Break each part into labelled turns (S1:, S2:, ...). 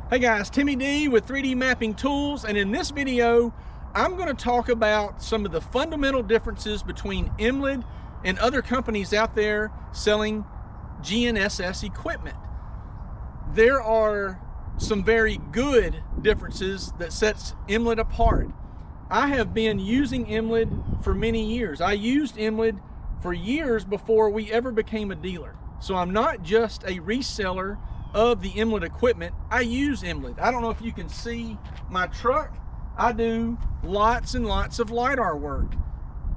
S1: Hey guys, Timmy D with 3D Mapping Tools, and in this video I'm going to talk about some of the fundamental differences between Emlid and other companies out there selling GNSS equipment. There are some very good differences that sets Emlid apart. I have been using Emlid for many years. I used Emlid for years before we ever became a dealer. So I'm not just a reseller of the Emlid equipment. I use Emlid. I don't know if you can see my truck. I do lots and lots of LiDAR work.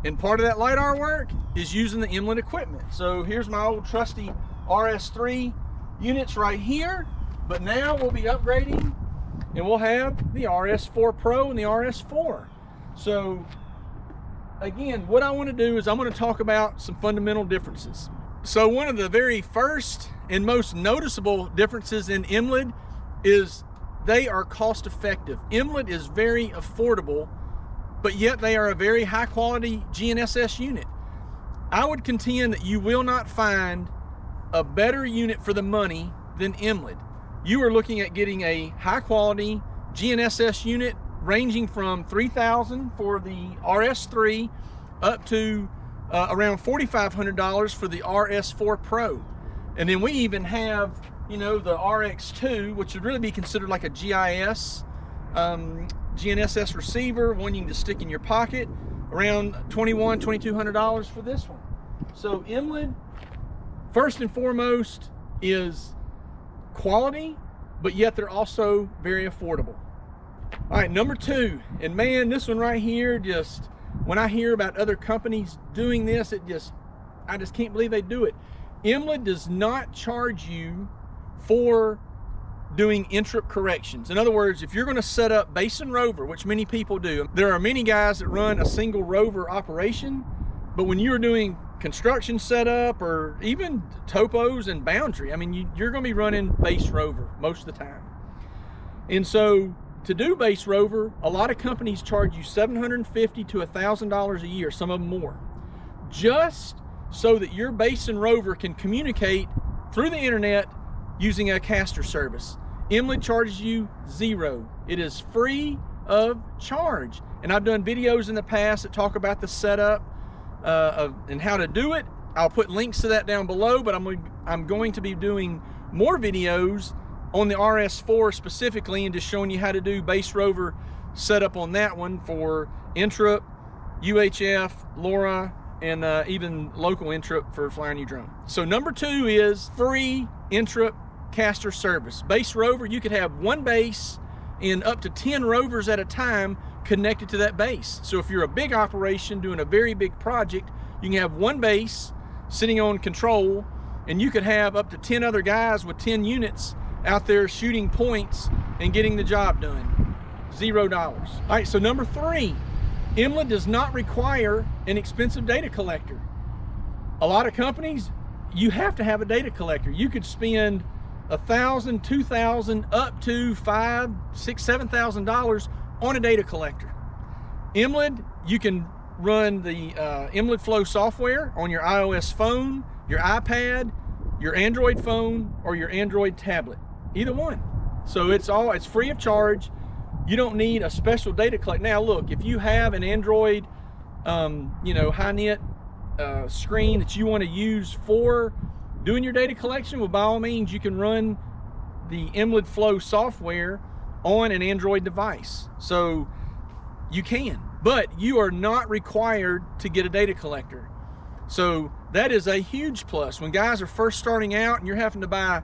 S1: And part of that LiDAR work is using the Emlid equipment. So here's my old trusty RS3 units right here. But now we'll be upgrading and we'll have the RS4 Pro and the RS4. So again, what I want to do is I'm going to talk about some fundamental differences. So one of the very first and most noticeable differences in Emlid is they are cost effective. Emlid is very affordable, but yet they are a very high quality GNSS unit. I would contend that you will not find a better unit for the money than Emlid. You are looking at getting a high quality GNSS unit ranging from $3,000 for the RS3 up to around $4,500 for the RS4 Pro. And then we even have, you know, the RX2, which would really be considered like a GIS, GNSS receiver, one you can just stick in your pocket, around $2,100, $2,200 for this one. So Emlid, first and foremost, is quality, but yet they're also very affordable. All right, number two, and man, this one right here, just when I hear about other companies doing this, I just can't believe they do it. Emlid does not charge you for doing NTRIP corrections. In other words, if you're going to set up base and rover, which many people do, there are many guys that run a single rover operation, but when you're doing construction setup or even topos and boundary, I mean, you're going to be running base rover most of the time. And so to do base rover, a lot of companies charge you $750 to $1,000 a year, some of them more, just so that your base and rover can communicate through the internet using a caster service. Emlid charges you $0. It is free of charge. And I've done videos in the past that talk about the setup and how to do it. I'll put links to that down below, but I'm going to be doing more videos on the RS4 specifically and just showing you how to do base rover setup on that one for NTRIP, UHF, LoRa, and even local NTRIP for flying your drone. So number two is free NTRIP caster service. Base rover, you could have one base and up to 10 rovers at a time connected to that base. So if you're a big operation doing a very big project, you can have one base sitting on control, and you could have up to 10 other guys with 10 units out there shooting points and getting the job done. $0. All right, so number three, Emlid does not require an expensive data collector. A lot of companies, you have to have a data collector. You could spend $1,000, $2,000, up to $5,000, $6,000, $7,000 on a data collector. Emlid, you can run the Emlid Flow software on your iOS phone, your iPad, your Android phone, or your Android tablet, either one. So it's free of charge. You don't need a special data collector. Now look, if you have an Android, you know, high-net screen that you want to use for doing your data collection, well, by all means, you can run the Emlid Flow software on an Android device. So you can, but you are not required to get a data collector. So that is a huge plus. When guys are first starting out and you're having to buy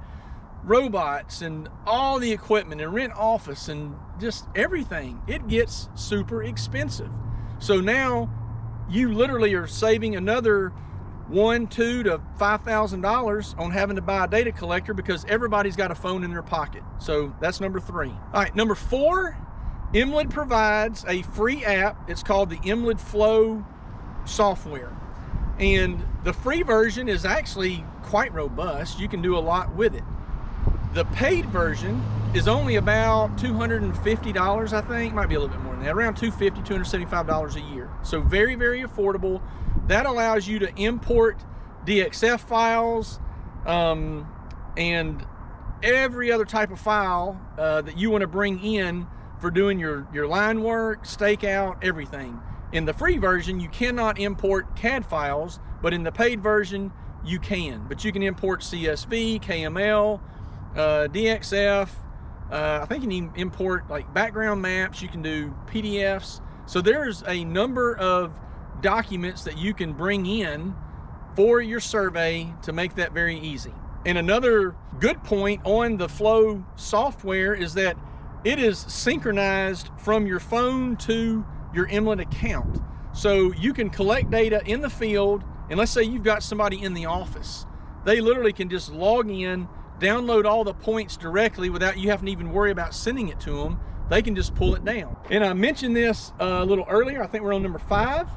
S1: robots and all the equipment and rent office and just everything, it gets super expensive. So now you literally are saving another $1,000, $2,000 to $5,000 on having to buy a data collector because everybody's got a phone in their pocket. So that's number three. All right, number four, Emlid provides a free app. It's called the Emlid Flow software. And the free version is actually quite robust. You can do a lot with it. The paid version is only about $250, I think. Might be a little bit more than that, around $250, $275 a year. So very, very affordable. That allows you to import DXF files and every other type of file that you want to bring in for doing your line work, stakeout, everything. In the free version, you cannot import CAD files, but in the paid version, you can. But you can import CSV, KML, DXF. I think you can import like background maps. You can do PDFs. So there's a number of documents that you can bring in for your survey to make that very easy. And another good point on the Flow software is that it is synchronized from your phone to your Emlid account. So you can collect data in the field, and let's say you've got somebody in the office. They literally can just log in, download all the points directly without you having to even worry about sending it to them. They can just pull it down. And I mentioned this a little earlier, I think we're on number 5.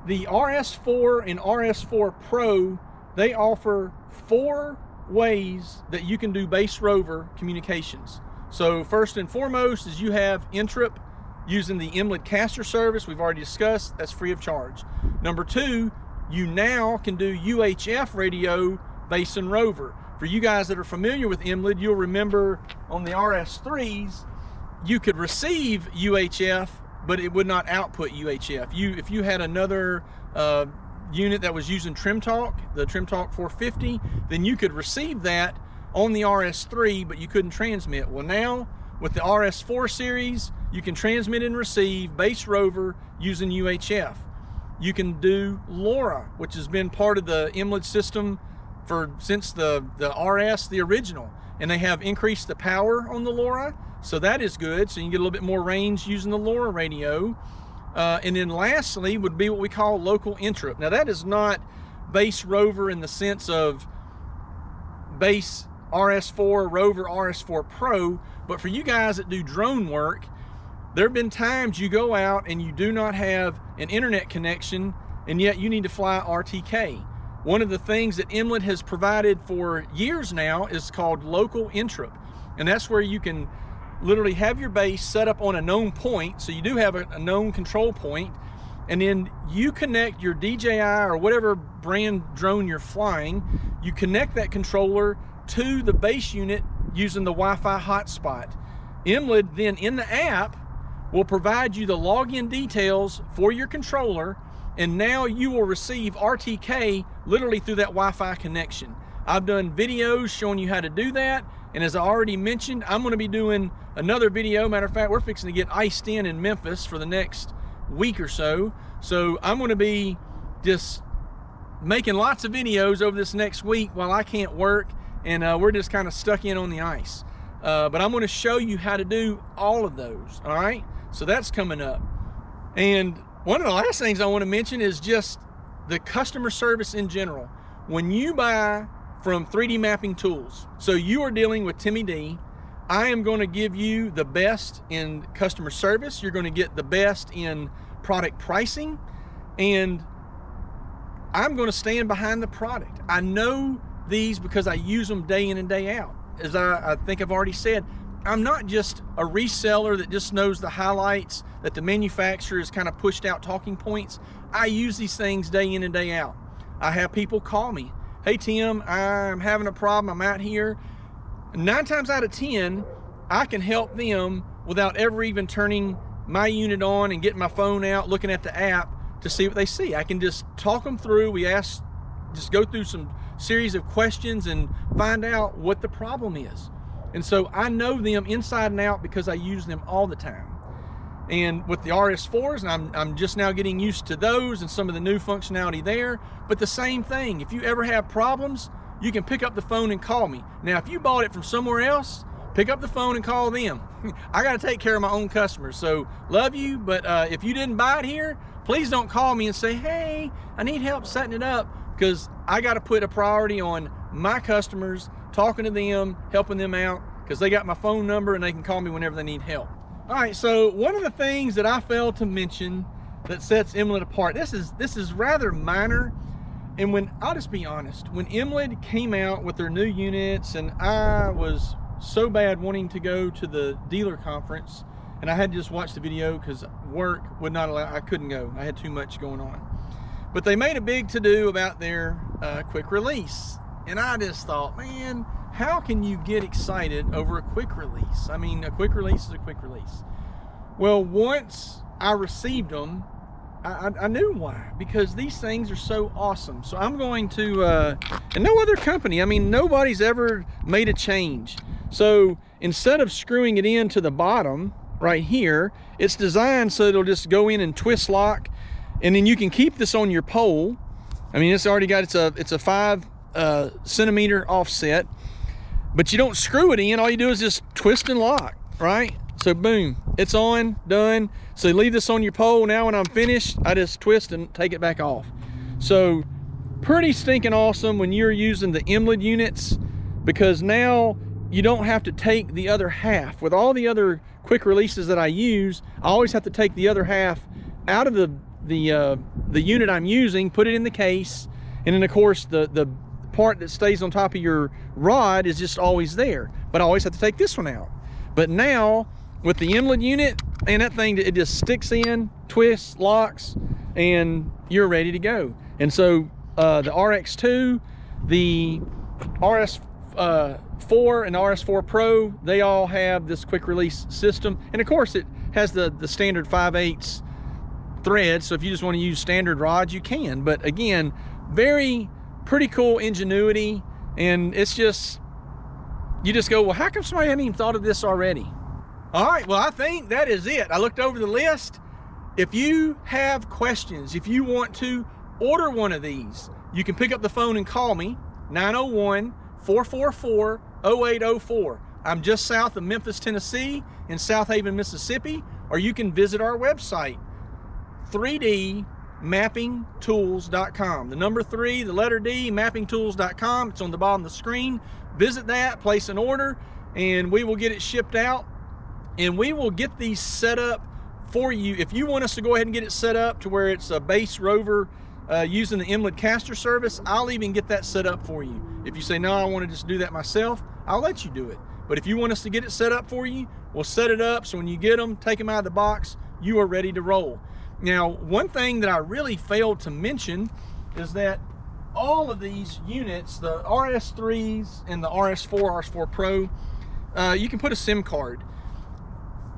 S1: The RS4 and RS4 Pro, they offer 4 ways that you can do base rover communications. So first and foremost is you have NTRIP using the Emlid caster service we've already discussed. That's free of charge. Number 2, you now can do UHF radio base and rover. For you guys that are familiar with Emlid, you'll remember on the RS3s you could receive UHF, but it would not output UHF. If you had another unit that was using TrimTalk, the TrimTalk 450, then you could receive that on the RS3, but you couldn't transmit. Well, now with the RS4 series, you can transmit and receive base rover using UHF. You can do LoRa, which has been part of the Emlid system since the RS, the original, and they have increased the power on the LoRa, so that is good. So you can get a little bit more range using the LoRa radio. And then lastly would be what we call local NTRIP. Now that is not base rover in the sense of base RS4, Rover, RS4 Pro, but for you guys that do drone work, there have been times you go out and you do not have an internet connection, and yet you need to fly RTK. One of the things that Emlid has provided for years now is called local NTRIP, and that's where you can literally have your base set up on a known point, so you do have a known control point, and then you connect your DJI or whatever brand drone you're flying, you connect that controller to the base unit using the Wi-Fi hotspot. Emlid then in the app will provide you the login details for your controller, and now you will receive RTK literally through that Wi-Fi connection. I've done videos showing you how to do that, and as I already mentioned, I'm going to be doing another video. Matter of fact, we're fixing to get iced in Memphis for the next week or so. So I'm going to be just making lots of videos over this next week while I can't work, and we're just kind of stuck in on the ice. But I'm going to show you how to do all of those, all right? So that's coming up. And one of the last things I want to mention is just the customer service in general. When you buy from 3D Mapping Tools, so you are dealing with Timmy D, I am going to give you the best in customer service. You're going to get the best in product pricing, and I'm going to stand behind the product. I know these because I use them day in and day out. As I think I've already said, I'm not just a reseller that just knows the highlights that the manufacturer has kind of pushed out talking points. I use these things day in and day out. I have people call me, hey Tim, I'm having a problem, I'm out here. 9 times out of 10, I can help them without ever even turning my unit on and getting my phone out, looking at the app to see what they see. I can just talk them through. Just go through some series of questions and find out what the problem is. And so I know them inside and out because I use them all the time. And with the RS4s, and I'm just now getting used to those and some of the new functionality there, but the same thing. If you ever have problems, you can pick up the phone and call me. Now, if you bought it from somewhere else, pick up the phone and call them. I got to take care of my own customers, so love you, but if you didn't buy it here, please don't call me and say, hey, I need help setting it up, because I got to put a priority on my customers, talking to them, helping them out, because they got my phone number and they can call me whenever they need help. All right, so one of the things that I failed to mention that sets Emlid apart, this is rather minor, and I'll just be honest, when Emlid came out with their new units, and I was so bad wanting to go to the dealer conference, and I had to just watch the video because work would not allow, I couldn't go, I had too much going on. But they made a big to-do about their quick release, and I just thought, man, how can you get excited over a quick release? I mean, a quick release is a quick release. Well, once I received them, I knew why, because these things are so awesome. So I'm going to, and no other company, I mean, nobody's ever made a change. So instead of screwing it into the bottom right here, it's designed so it'll just go in and twist lock, and then you can keep this on your pole. I mean, it's already got, it's a 5 centimeter offset, but you don't screw it in. All you do is just twist and lock, right? So boom, it's on, done. So leave this on your pole. Now when I'm finished, I just twist and take it back off. So pretty stinking awesome when you're using the Emlid units, because now you don't have to take the other half. With all the other quick releases that I use, I always have to take the other half out of the unit I'm using, put it in the case, and then of course the part that stays on top of your rod is just always there. But I always have to take this one out. But now with the Emlid unit, and that thing, it just sticks in, twists, locks, and you're ready to go. And so the RX2, the RS4 and RS4 Pro, they all have this quick release system. And of course it has the standard 5/8 thread, so if you just want to use standard rods, you can. But again, pretty cool ingenuity, and it's just, you just go, well, how come somebody hadn't even thought of this already? All right, well, I think that is it. I looked over the list. If you have questions, if you want to order one of these, you can pick up the phone and call me, 901-444-0804. I'm just south of Memphis, Tennessee, in South Haven, Mississippi, or you can visit our website, 3dmappingtools.com. The number 3, the letter D, mappingtools.com. It's on the bottom of the screen. Visit that, place an order, and we will get it shipped out, and we will get these set up for you. If you want us to go ahead and get it set up to where it's a base Rover using the Emlid caster service, I'll even get that set up for you. If you say, no, I want to just do that myself, I'll let you do it. But if you want us to get it set up for you, we'll set it up so when you get them, take them out of the box, you are ready to roll. Now, one thing that I really failed to mention is that all of these units, the RS3s and the RS4, RS4 Pro, you can put a SIM card.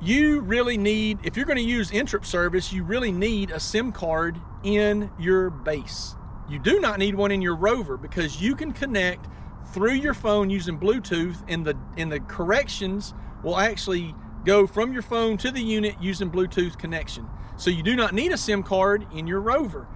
S1: You really need, if you're going to use NTRIP service, you really need a SIM card in your base. You do not need one in your Rover, because you can connect through your phone using Bluetooth, and the corrections will actually go from your phone to the unit using Bluetooth connection. So you do not need a SIM card in your Rover,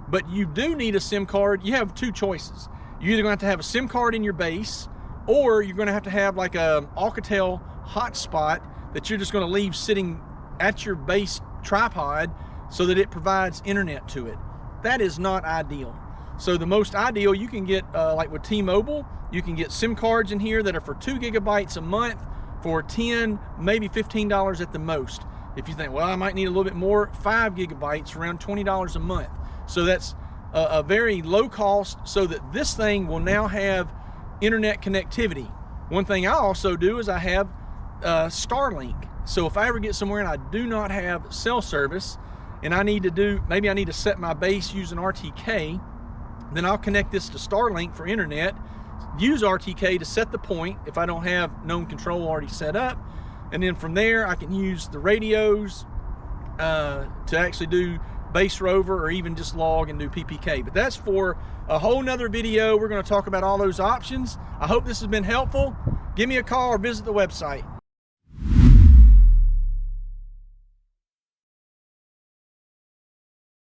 S1: but you do need a SIM card. You have two choices. You're either going to have a SIM card in your base, or you're going to have like a Alcatel hotspot that you're just going to leave sitting at your base tripod so that it provides internet to it. That is not ideal. So the most ideal, you can get, like with T-Mobile, you can get SIM cards in here that are for 2 gigabytes a month for $10, maybe $15 at the most. If you think, well, I might need a little bit more, 5 gigabytes, around $20 a month. So that's a very low cost, so that this thing will now have internet connectivity. One thing I also do is I have Starlink. So if I ever get somewhere and I do not have cell service, and I need to do, maybe I need to set my base using RTK, then I'll connect this to Starlink for internet, use RTK to set the point if I don't have known control already set up, and then from there I can use the radios to actually do base Rover, or even just log and do PPK. But that's for a whole nother video. We're going to talk about all those options. I hope this has been helpful. Give me a call or visit the website.